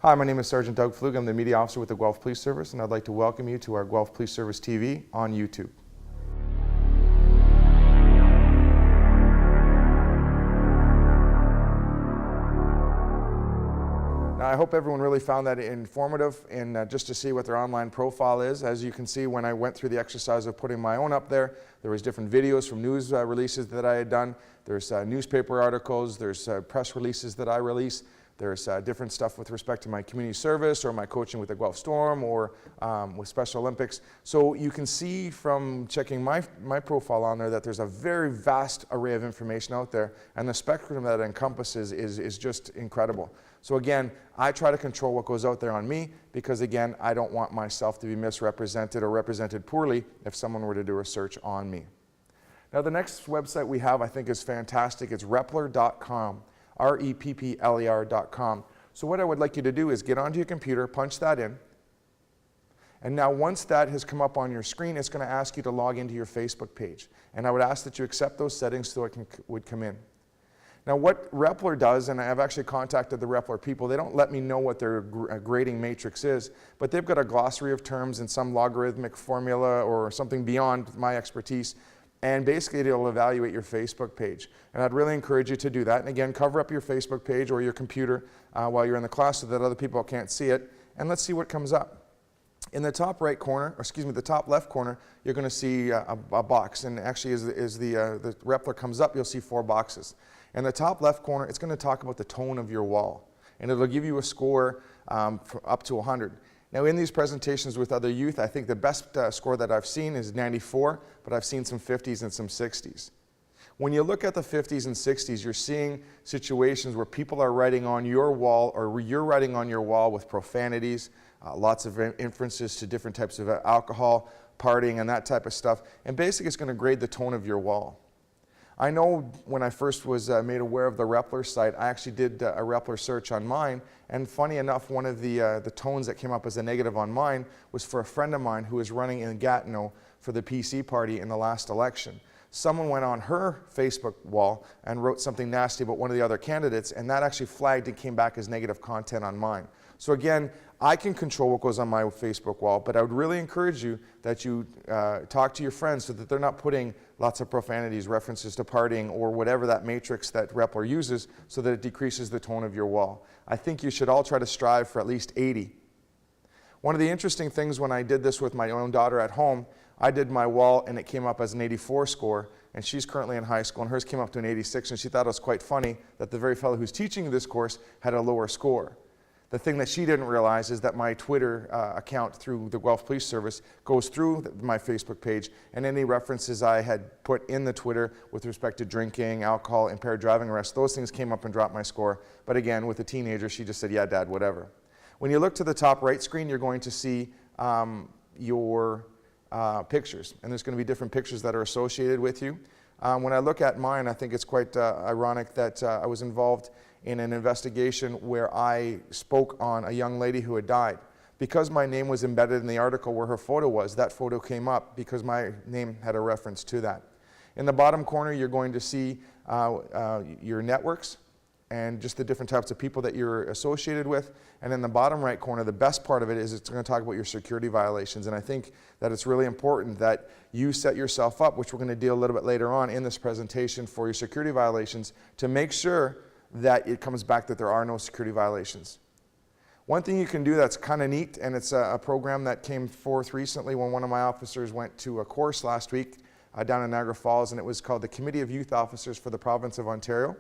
Hi, my name is Sergeant Doug Flug. I'm the media officer with the Guelph Police Service, and I'd like to welcome you to our Guelph Police Service TV on YouTube. Now, I hope everyone really found that informative and just to see what their online profile is. As you can see, when I went through the exercise of putting my own up there was different videos from news releases that I had done. There's newspaper articles, there's press releases that I release. There's different stuff with respect to my community service or my coaching with the Guelph Storm or with Special Olympics. So you can see from checking my profile on there that there's a very vast array of information out there, and the spectrum that it encompasses is just incredible. So again, I try to control what goes out there on me because again, I don't want myself to be misrepresented or represented poorly if someone were to do a search on me. Now the next website we have I think is fantastic. It's Reppler.com. Reppler.com. So what I would like you to do is get onto your computer, punch that in, and now once that has come up on your screen, it's going to ask you to log into your Facebook page. And I would ask that you accept those settings so it would come in. Now what Reppler does, and I've actually contacted the Reppler people, they don't let me know what their grading matrix is, but they've got a glossary of terms and some logarithmic formula or something beyond my expertise. And basically it'll evaluate your Facebook page. And I'd really encourage you to do that. And again, cover up your Facebook page or your computer while you're in the class so that other people can't see it. And let's see what comes up. In the top right corner, or excuse me, the top left corner, you're going to see a box. And actually as the Reppler comes up, you'll see 4 boxes. In the top left corner, it's going to talk about the tone of your wall. And it'll give you a score up to 100. Now in these presentations with other youth, I think the best score that I've seen is 94, but I've seen some 50s and some 60s. When you look at the 50s and 60s, you're seeing situations where people are writing on your wall, or you're writing on your wall with profanities, lots of inferences to different types of alcohol, partying, and that type of stuff. And basically it's going to grade the tone of your wall. I know when I first was made aware of the Reppler site, I actually did a Reppler search on mine, and funny enough, one of the tones that came up as a negative on mine was for a friend of mine who was running in Gatineau for the PC party in the last election. Someone went on her Facebook wall and wrote something nasty about one of the other candidates, and that actually flagged and came back as negative content on mine. So again, I can control what goes on my Facebook wall, but I would really encourage you that you talk to your friends so that they're not putting lots of profanities, references to partying, or whatever that matrix that Reppler uses so that it decreases the tone of your wall. I think you should all try to strive for at least 80. One of the interesting things when I did this with my own daughter at home, I did my wall and it came up as an 84 score, and she's currently in high school and hers came up to an 86, and she thought it was quite funny that the very fellow who's teaching this course had a lower score. The thing that she didn't realize is that my Twitter account through the Guelph Police Service goes through my Facebook page, and any references I had put in the Twitter with respect to drinking, alcohol, impaired driving arrests, those things came up and dropped my score. But again, with a teenager, she just said, yeah, Dad, whatever. When you look to the top right screen, you're going to see your pictures, and there's going to be different pictures that are associated with you. When I look at mine, I think it's quite ironic that I was involved in an investigation where I spoke on a young lady who had died. Because my name was embedded in the article where her photo was, that photo came up because my name had a reference to that. In the bottom corner, you're going to see your networks and just the different types of people that you're associated with. And in the bottom right corner, the best part of it is it's going to talk about your security violations. And I think that it's really important that you set yourself up, which we're going to deal a little bit later on in this presentation, for your security violations to make sure that it comes back that there are no security violations. One thing you can do that's kind of neat, and it's a program that came forth recently when one of my officers went to a course last week down in Niagara Falls, and it was called the Committee of Youth Officers for the Province of Ontario.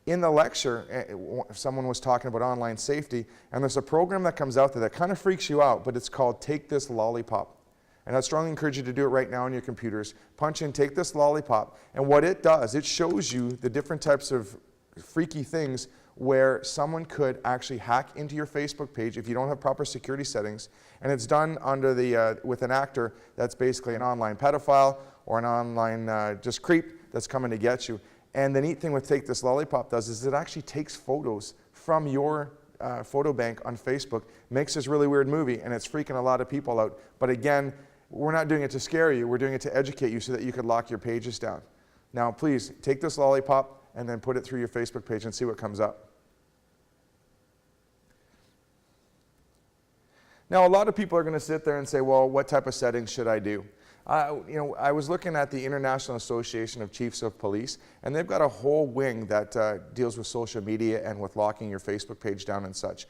In the lecture, someone was talking about online safety, and there's a program that comes out there that kind of freaks you out, but it's called Take This Lollipop. And I strongly encourage you to do it right now on your computers. Punch in Take This Lollipop, and what it does, it shows you the different types of freaky things where someone could actually hack into your Facebook page if you don't have proper security settings, and it's done under the with an actor that's basically an online pedophile or an online just creep that's coming to get you. And the neat thing with Take This Lollipop does is it actually takes photos from your photo bank on Facebook, makes this really weird movie, and it's freaking a lot of people out. But again, we're not doing it to scare you, we're doing it to educate you so that you could lock your pages down. Now please, take this lollipop and then put it through your Facebook page and see what comes up. Now, a lot of people are going to sit there and say, well, what type of settings should I do? I was looking at the International Association of Chiefs of Police, and they've got a whole wing that deals with social media and with locking your Facebook page down and such.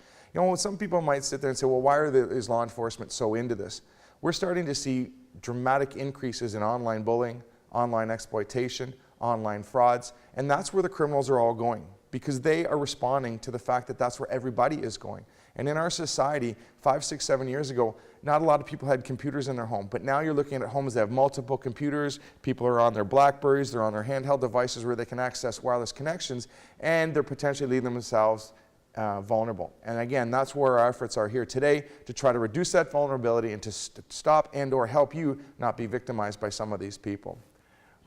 Some people might sit there and say, well, why is law enforcement so into this? We're starting to see dramatic increases in online bullying, online exploitation, online frauds, and that's where the criminals are all going, because they are responding to the fact that that's where everybody is going. And in our society, 5, 6, 7 years ago, not a lot of people had computers in their home, but now you're looking at homes that have multiple computers, people are on their BlackBerries, they're on their handheld devices where they can access wireless connections, and they're potentially leaving themselves vulnerable. And again, that's where our efforts are here today, to try to reduce that vulnerability and to stop and or help you not be victimized by some of these people.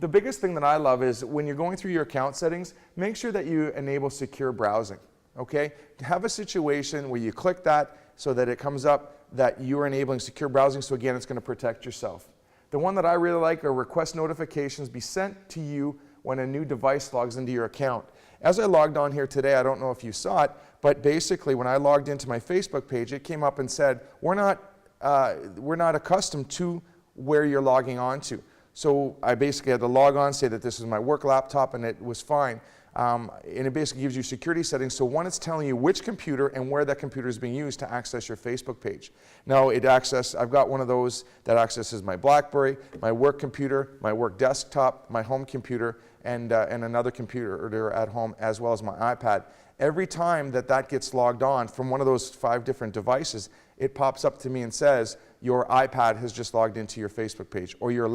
The biggest thing that I love is when you're going through your account settings, make sure that you enable secure browsing. Okay? Have a situation where you click that so that it comes up that you are enabling secure browsing, so again, it's going to protect yourself. The one that I really like are request notifications be sent to you when a new device logs into your account. As I logged on here today, I don't know if you saw it, but basically when I logged into my Facebook page, it came up and said, we're not accustomed to where you're logging on to. So I basically had to log on, say that this is my work laptop, and it was fine. And it basically gives you security settings. So one, it's telling you which computer and where that computer is being used to access your Facebook page. Now I've got one of those that accesses my BlackBerry, my work computer, my work desktop, my home computer, and another computer at home, as well as my iPad. Every time that gets logged on from one of those 5 different devices, it pops up to me and says, your iPad has just logged into your Facebook page, or your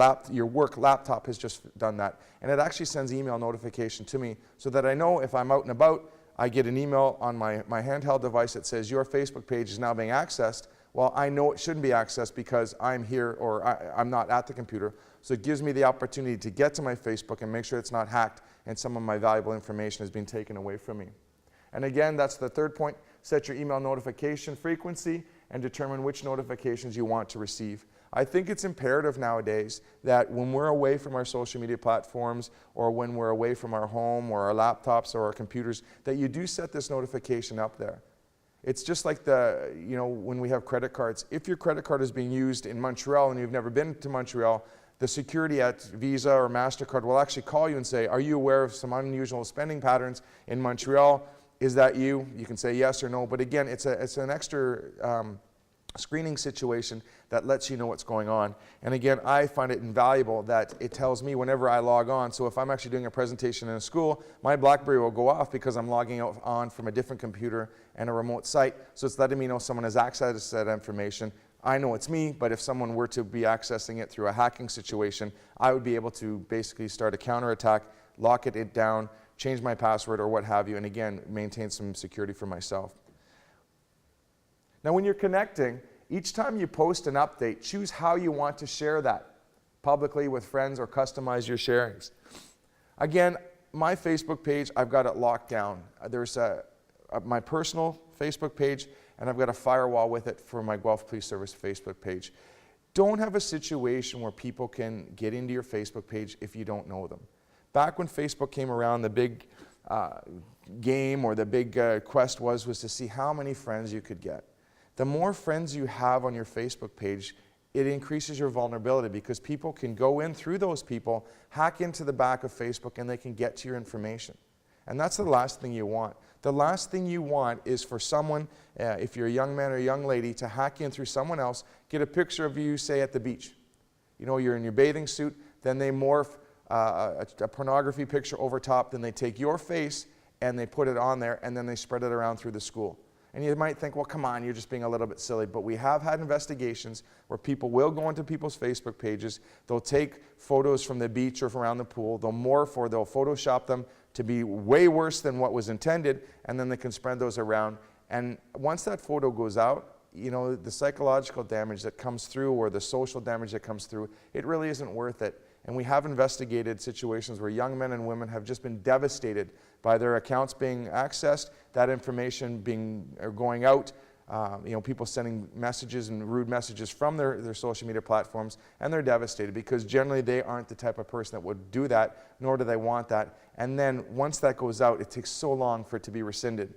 work laptop has just done that. And it actually sends email notification to me so that I know if I'm out and about, I get an email on my handheld device that says your Facebook page is now being accessed. Well, I know it shouldn't be accessed because I'm here or I'm not at the computer. So it gives me the opportunity to get to my Facebook and make sure it's not hacked and some of my valuable information has been taken away from me. And again, that's the third point. Set your email notification frequency and determine which notifications you want to receive. I think it's imperative nowadays that when we're away from our social media platforms, or when we're away from our home or our laptops or our computers, that you do set this notification up there. It's just like when we have credit cards. If your credit card is being used in Montreal and you've never been to Montreal, the security at Visa or MasterCard will actually call you and say, are you aware of some unusual spending patterns in Montreal? Is that you? You can say yes or no, but again, it's an extra screening situation that lets you know what's going on. And again, I find it invaluable that it tells me whenever I log on. So if I'm actually doing a presentation in a school, my BlackBerry will go off because I'm logging on from a different computer and a remote site. So it's letting me know someone has access to that information. I know it's me, but if someone were to be accessing it through a hacking situation, I would be able to basically start a counterattack, lock it down, change my password or what have you, and again, maintain some security for myself. Now when you're connecting, each time you post an update, choose how you want to share that, publicly with friends or customize your sharings. Again, my Facebook page, I've got it locked down. There's my personal Facebook page, and I've got a firewall with it for my Guelph Police Service Facebook page. Don't have a situation where people can get into your Facebook page if you don't know them. Back when Facebook came around, the big game or the big quest was to see how many friends you could get. The more friends you have on your Facebook page, it increases your vulnerability because people can go in through those people, hack into the back of Facebook, and they can get to your information. And that's the last thing you want. The last thing you want is for someone, if you're a young man or a young lady, to hack in through someone else, get a picture of you, say, at the beach. You know, you're in your bathing suit, then they morph a pornography picture over top, then they take your face and they put it on there, and then they spread it around through the school. And you might think, well, come on, you're just being a little bit silly. But we have had investigations where people will go into people's Facebook pages, they'll take photos from the beach or from around the pool, they'll morph or they'll Photoshop them to be way worse than what was intended, and then they can spread those around. And once that photo goes out, you know, the psychological damage that comes through or the social damage that comes through, it really isn't worth it. And we have investigated situations where young men and women have just been devastated by their accounts being accessed, that information going out, you know, people sending messages and rude messages from their social media platforms, and they're devastated because generally they aren't the type of person that would do that, nor do they want that. And then once that goes out, it takes so long for it to be rescinded.